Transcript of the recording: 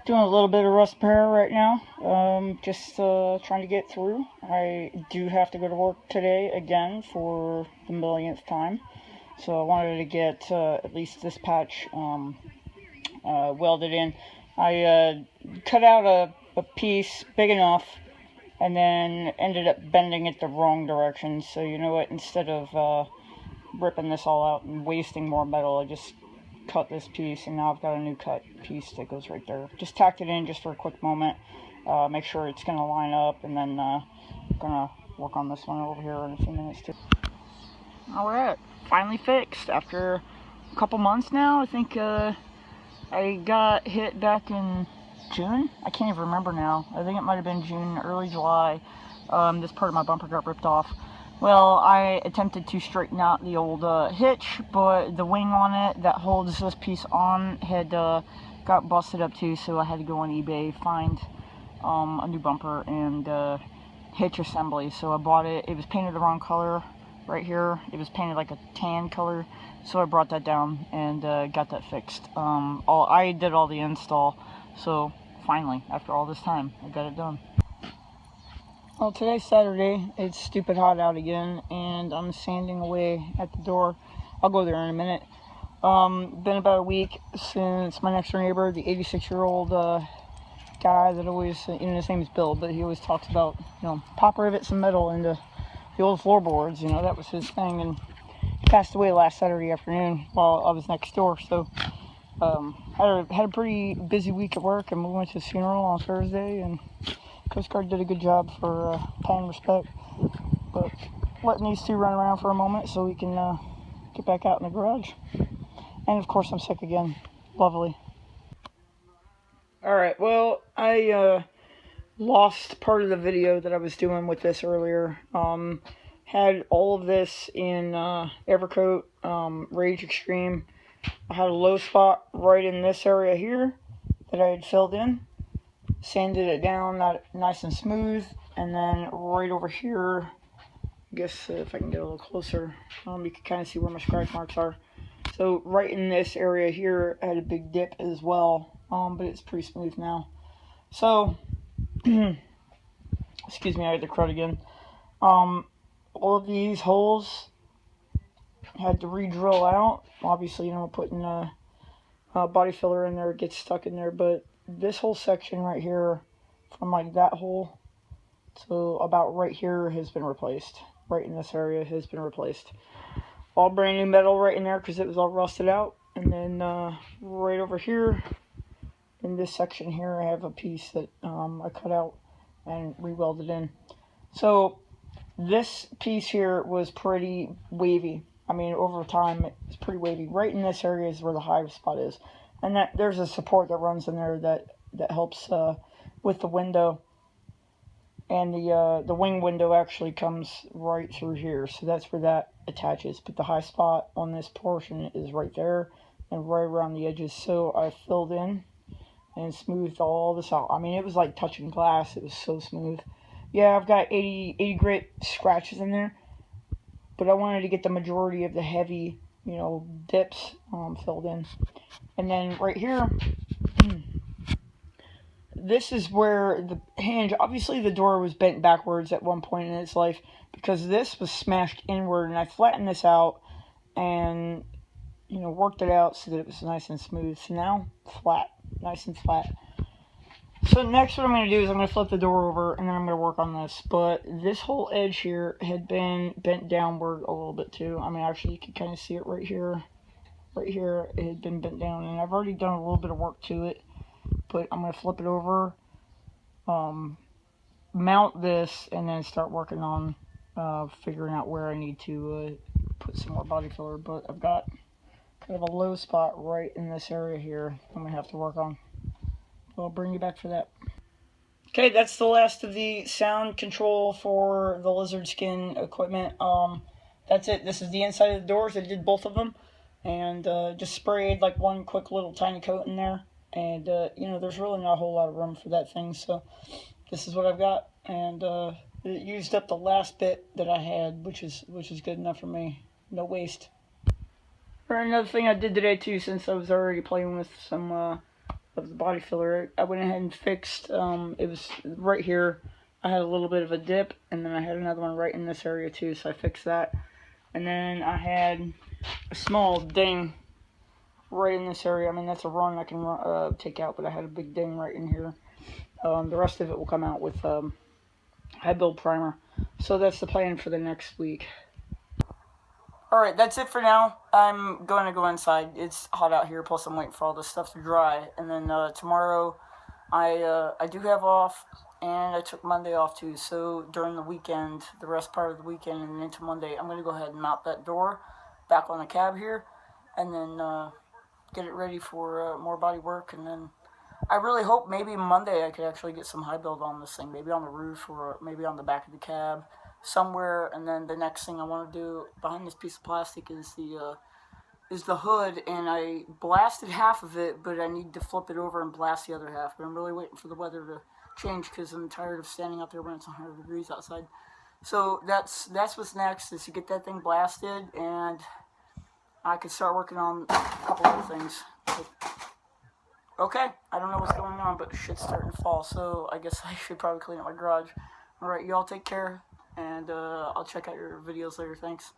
Doing a little bit of rust repair right now. Just trying to get through. I do have to go to work today again for the millionth time. So I wanted to get at least this patch welded in. I cut out a piece big enough and then ended up bending it the wrong direction. So you know what, instead of ripping this all out and wasting more metal, I just cut this piece, and now I've got a new cut piece that goes right there. Just tacked it in just for a quick moment, make sure it's going to line up, and then gonna work on this one over here in a few minutes too. Alright, finally fixed after a couple months now. I think I got hit back in June. I can't even remember now. I think it might have been June, early July. This part of my bumper got ripped off. Well, I attempted to straighten out the old hitch, but the wing on it that holds this piece on had got busted up too, so I had to go on eBay, find a new bumper and hitch assembly. So I bought it. It was painted the wrong color right here. It was painted like a tan color, so I brought that down and got that fixed. I did all the install, so finally, after all this time, I got it done. Well, today's Saturday. It's stupid hot out again, and I'm sanding away at the door. I'll go there in a minute. Been about a week since my next door neighbor, the 86-year-old guy that always, his name is Bill, but he always talks about, pop rivet some metal into the old floorboards. That was his thing, and he passed away last Saturday afternoon while I was next door. So had a pretty busy week at work, and we went to his funeral on Thursday, and Coast Guard did a good job for paying respect, but letting these two run around for a moment so we can get back out in the garage. And of course I'm sick again. Lovely. Alright, well, I lost part of the video that I was doing with this earlier. Had all of this in Evercoat Rage Extreme. I had a low spot right in this area here that I had filled in. Sanded it down, nice and smooth, and then right over here, I guess if I can get a little closer, you can kind of see where my scratch marks are. So right in this area here, I had a big dip as well, but it's pretty smooth now. So, excuse me, I had the crud again. All of these holes had to re-drill out. Obviously, putting a body filler in there, it gets stuck in there, but this whole section right here, from like that hole to about right here, has been replaced. Right in this area has been replaced. All brand new metal right in there because it was all rusted out. And then right over here, in this section here, I have a piece that I cut out and re-welded in. So this piece here was pretty wavy. I mean, over time, it's pretty wavy. Right in this area is where the high spot is. And there's a support that runs in there that helps with the window. And the wing window actually comes right through here. So that's where that attaches. But the high spot on this portion is right there and right around the edges. So I filled in and smoothed all this out. I mean, it was like touching glass. It was so smooth. Yeah, I've got 80 grit scratches in there. But I wanted to get the majority of the heavy, dips filled in. And then right here, this is where the hinge, obviously the door was bent backwards at one point in its life because this was smashed inward, and I flattened this out and, worked it out so that it was nice and smooth. So now, flat, nice and flat. So next what I'm going to do is I'm going to flip the door over and then I'm going to work on this. But this whole edge here had been bent downward a little bit too. I mean, actually you can kind of see it right here. Right here, it had been bent down, and I've already done a little bit of work to it, but I'm going to flip it over, mount this, and then start working on figuring out where I need to put some more body filler. But I've got kind of a low spot right in this area here I'm going to have to work on. I'll bring you back for that. Okay, that's the last of the sound control for the lizard skin equipment. That's it. This is the inside of the doors. I did both of them. And just sprayed like one quick little tiny coat in there. And, there's really not a whole lot of room for that thing. So this is what I've got. And it used up the last bit that I had, which is good enough for me. No waste. Or another thing I did today too, since I was already playing with some of the body filler. I went ahead and fixed, it was right here. I had a little bit of a dip, and then I had another one right in this area too, so I fixed that. And then I had a small ding right in this area. I mean, that's a run I can take out, but I had a big ding right in here. The rest of it will come out with high build primer. So that's the plan for the next week. Alright, that's it for now. I'm going to go inside. It's hot out here, plus I'm waiting for all this stuff to dry. And then tomorrow, I do have off, and I took Monday off too. So during the weekend, the rest part of the weekend and into Monday, I'm going to go ahead and mount that door back on the cab here, and then get it ready for more body work. And then I really hope maybe Monday I could actually get some high build on this thing, maybe on the roof or maybe on the back of the cab somewhere. And then the next thing I want to do behind this piece of plastic is the hood, and I blasted half of it, but I need to flip it over and blast the other half. But I'm really waiting for the weather to change because I'm tired of standing out there when it's 100 degrees outside. So that's what's next, is to get that thing blasted, and I could start working on a couple other things. Okay, I don't know what's going on, but shit's starting to fall, so I guess I should probably clean up my garage. Alright, y'all take care, and I'll check out your videos later. Thanks.